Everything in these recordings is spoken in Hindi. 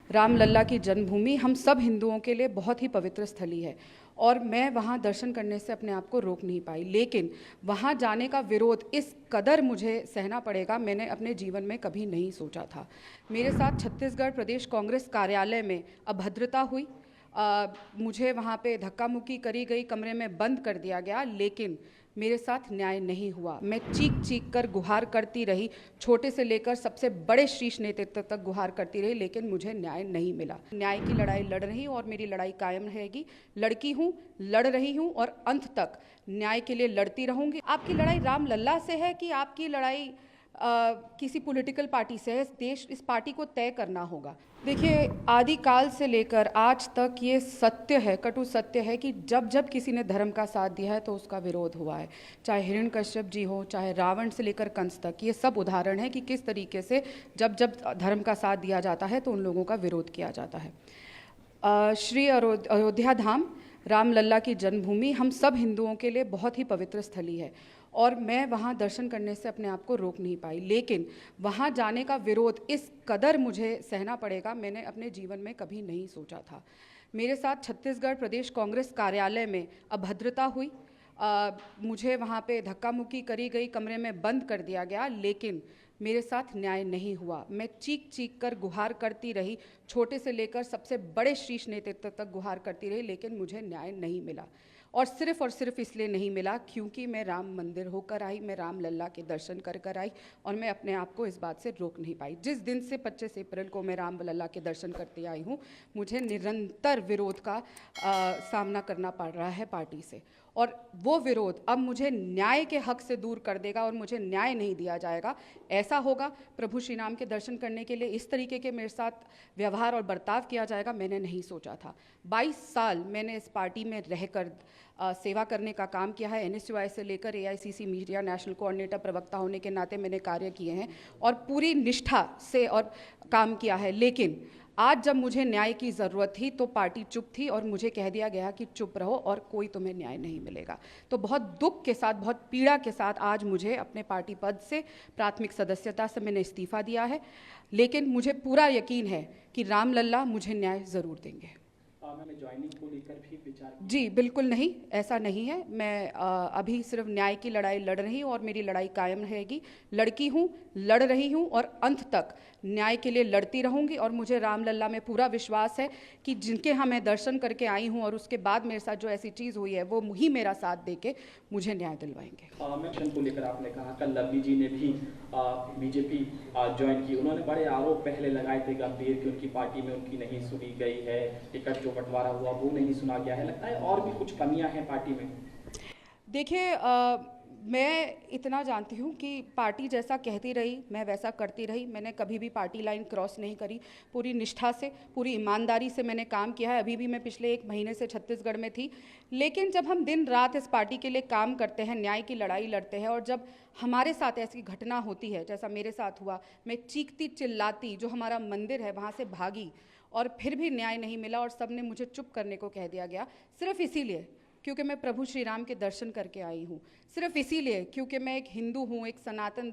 रामलला की जन्मभूमि हम सब हिंदुओं के लिए बहुत ही पवित्र स्थली है और मैं वहाँ दर्शन करने से अपने आप को रोक नहीं पाई। लेकिन वहाँ जाने का विरोध इस कदर मुझे सहना पड़ेगा, मैंने अपने जीवन में कभी नहीं सोचा था। मेरे साथ छत्तीसगढ़ प्रदेश कांग्रेस कार्यालय में अभद्रता हुई। मुझे वहाँ पे धक्का मुक्की करी गई, कमरे में बंद कर दिया गया, लेकिन मेरे साथ न्याय नहीं हुआ। मैं चीख चीख कर गुहार करती रही, छोटे से लेकर सबसे बड़े शीर्ष नेतृत्व तक गुहार करती रही, लेकिन मुझे न्याय नहीं मिला। न्याय की लड़ाई लड़ रही हूँ और मेरी लड़ाई कायम रहेगी। लड़की हूँ, लड़ रही हूँ और अंत तक न्याय के लिए लड़ती रहूँगी। आपकी लड़ाई रामलला से है कि आपकी लड़ाई किसी पॉलिटिकल पार्टी से है, इस पार्टी को तय करना होगा। देखिए, आदिकाल से लेकर आज तक ये सत्य है, कटु सत्य है कि जब जब किसी ने धर्म का साथ दिया है तो उसका विरोध हुआ है। चाहे हिरण्यकश्यप जी हो, चाहे रावण से लेकर कंस तक, ये सब उदाहरण है कि किस तरीके से जब जब धर्म का साथ दिया जाता है तो उन लोगों का विरोध किया जाता है। श्री अयोध्या धाम रामलला की जन्मभूमि हम सब हिंदुओं के लिए बहुत ही पवित्र स्थली है और मैं वहाँ दर्शन करने से अपने आप को रोक नहीं पाई। लेकिन वहाँ जाने का विरोध इस कदर मुझे सहना पड़ेगा, मैंने अपने जीवन में कभी नहीं सोचा था। मेरे साथ छत्तीसगढ़ प्रदेश कांग्रेस कार्यालय में अभद्रता हुई। मुझे वहाँ पे धक्का मुक्की करी गई, कमरे में बंद कर दिया गया, लेकिन मेरे साथ न्याय नहीं हुआ। मैं चीख चीख कर गुहार करती रही, छोटे से लेकर सबसे बड़े शीर्ष नेतृत्व तक गुहार करती रही, लेकिन मुझे न्याय नहीं मिला। और सिर्फ इसलिए नहीं मिला क्योंकि मैं राम मंदिर होकर आई, मैं रामलला के दर्शन कर कर आई और मैं अपने आप को इस बात से रोक नहीं पाई। जिस दिन से 25 अप्रैल को मैं रामलला के दर्शन करते आई हूँ, मुझे निरंतर विरोध का सामना करना पड़ रहा है पार्टी से, और वो विरोध अब मुझे न्याय के हक से दूर कर देगा और मुझे न्याय नहीं दिया जाएगा। ऐसा होगा, प्रभु श्री राम के दर्शन करने के लिए इस तरीके के मेरे साथ व्यवहार और बर्ताव किया जाएगा, मैंने नहीं सोचा था। 22 साल मैंने इस पार्टी में रहकर सेवा करने का काम किया है। NSUI से लेकर AICC मीडिया नेशनल कोऑर्डिनेटर प्रवक्ता होने के नाते मैंने कार्य किए हैं और पूरी निष्ठा से और काम किया है। लेकिन आज जब मुझे न्याय की ज़रूरत थी तो पार्टी चुप थी और मुझे कह दिया गया कि चुप रहो और कोई तुम्हें न्याय नहीं मिलेगा। तो बहुत दुख के साथ, बहुत पीड़ा के साथ आज मुझे अपने पार्टी पद से, प्राथमिक सदस्यता से मैंने इस्तीफा दिया है। लेकिन मुझे पूरा यकीन है कि रामलला मुझे न्याय ज़रूर देंगे। ज्वाइनिंग को लेकर भी विचार? जी बिल्कुल नहीं, ऐसा नहीं है। मैं अभी सिर्फ न्याय की लड़ाई लड़ रही हूँ और मेरी लड़ाई कायम रहेगी। लड़की हूँ, लड़ रही हूँ और अंत तक न्याय के लिए लड़ती रहूँगी। और मुझे रामलला में पूरा विश्वास है कि जिनके यहाँ मैं दर्शन करके आई हूँ और उसके बाद मेरे साथ जो ऐसी चीज़ हुई है वो ही मेरा साथ दे के मुझे न्याय दिलवाएंगे। इलेक्शन को लेकर आपने कहा कल लवली जी ने भी बीजेपी ज्वाइन की, उन्होंने बड़े आरोप पहले लगाए थे गंभीर कि उनकी पार्टी में उनकी नहीं सुनी गई है, टिकट जो बंटवारा हुआ वो नहीं सुना गया है। लगता है और भी कुछ कमियां हैं पार्टी में? देखिए, मैं इतना जानती हूँ कि पार्टी जैसा कहती रही मैं वैसा करती रही। मैंने कभी भी पार्टी लाइन क्रॉस नहीं करी। पूरी निष्ठा से, पूरी ईमानदारी से मैंने काम किया है। अभी भी मैं पिछले 1 महीने से छत्तीसगढ़ में थी। लेकिन जब हम दिन रात इस पार्टी के लिए काम करते हैं, न्याय की लड़ाई लड़ते हैं, और जब हमारे साथ ऐसी घटना होती है जैसा मेरे साथ हुआ, मैं चीखती चिल्लाती, जो हमारा मंदिर है वहाँ से भागी और फिर भी न्याय नहीं मिला और सब ने मुझे चुप करने को कह दिया गया, सिर्फ इसीलिए क्योंकि मैं प्रभु श्री राम के दर्शन करके आई हूँ। सिर्फ इसीलिए क्योंकि मैं एक हिंदू हूँ, एक सनातन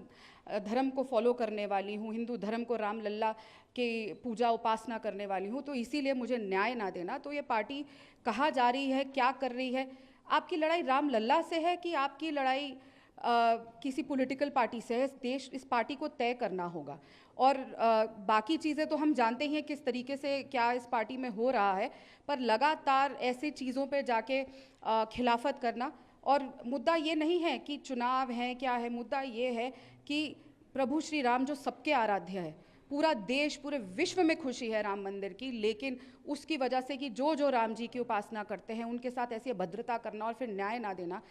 धर्म को फॉलो करने वाली हूँ, हिंदू धर्म को रामलला के पूजा उपासना करने वाली हूँ। तो इसीलिए मुझे न्याय ना देना, तो ये पार्टी कहाँ जा रही है, क्या कर रही है? आपकी लड़ाई रामलला से है कि आपकी लड़ाई किसी पॉलिटिकल पार्टी से है? इस पार्टी को तय करना होगा। और बाकी चीज़ें तो हम जानते ही हैं किस तरीके से क्या इस पार्टी में हो रहा है, पर लगातार ऐसी चीज़ों पे जाके खिलाफत करना। और मुद्दा ये नहीं है कि चुनाव है क्या है, मुद्दा ये है कि प्रभु श्री राम जो सबके आराध्य है, पूरा देश, पूरे विश्व में खुशी है राम मंदिर की, लेकिन उसकी वजह से कि जो राम जी की उपासना करते हैं उनके साथ ऐसी अभद्रता करना और फिर न्याय ना देना,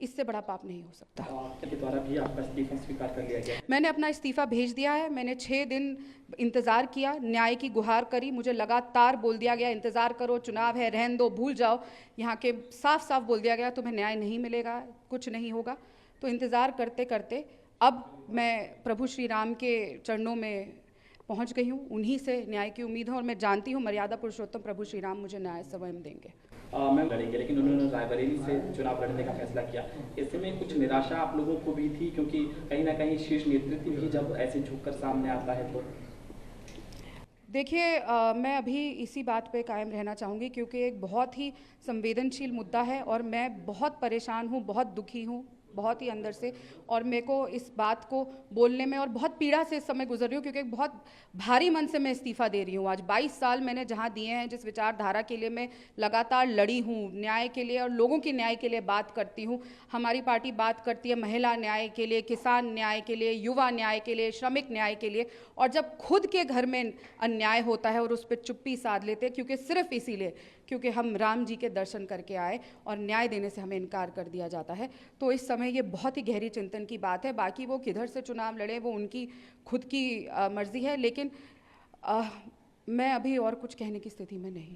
इससे बड़ा पाप नहीं हो सकता। के द्वारा भी आपका इस्तीफा स्वीकार कर लिया गया? मैंने अपना इस्तीफा भेज दिया है। मैंने 6 दिन इंतज़ार किया, न्याय की गुहार करी, मुझे लगातार बोल दिया गया इंतज़ार करो, चुनाव है, रहन दो, भूल जाओ। यहाँ के साफ साफ बोल दिया गया तुम्हें न्याय नहीं मिलेगा, कुछ नहीं होगा। तो इंतज़ार करते करते अब मैं प्रभु श्री राम के चरणों में पहुँच गई हूँ। उन्हीं से न्याय की उम्मीद है और मैं जानती हूँ मर्यादा पुरुषोत्तम प्रभु श्री राम मुझे न्याय स्वयं देंगे। मैं लड़ेंगे, लेकिन उन्होंने रायबरेली से चुनाव लड़ने का फैसला किया। ऐसे में कुछ निराशा आप लोगों को भी थी, क्योंकि कहीं ना कहीं शीर्ष नेतृत्व भी जब ऐसे झुककर सामने आता है तो? देखिए मैं अभी इसी बात पे कायम रहना चाहूँगी क्योंकि एक बहुत ही संवेदनशील मुद्दा है और मैं बहुत परेशान हूँ, बहुत दुखी हूँ, बहुत ही अंदर से। और मेरे को इस बात को बोलने में और बहुत पीड़ा से इस समय गुजर रही हूँ क्योंकि एक बहुत भारी मन से मैं इस्तीफ़ा दे रही हूँ। आज 22 साल मैंने जहाँ दिए हैं, जिस विचारधारा के लिए मैं लगातार लड़ी हूँ, न्याय के लिए और लोगों की न्याय के लिए बात करती हूँ। हमारी पार्टी बात करती है महिला न्याय के लिए, किसान न्याय के लिए, युवा न्याय के लिए, श्रमिक न्याय के लिए। और जब खुद के घर में अन्याय होता है और उस पर चुप्पी साध लेते हैं, क्योंकि सिर्फ इसीलिए क्योंकि हम राम जी के दर्शन करके आए और न्याय देने से हमें इनकार कर दिया जाता है, तो इस समय ये बहुत ही गहरी चिंतन की बात है। बाकी वो किधर से चुनाव लड़े वो उनकी खुद की मर्जी है, लेकिन मैं अभी और कुछ कहने की स्थिति में नहीं।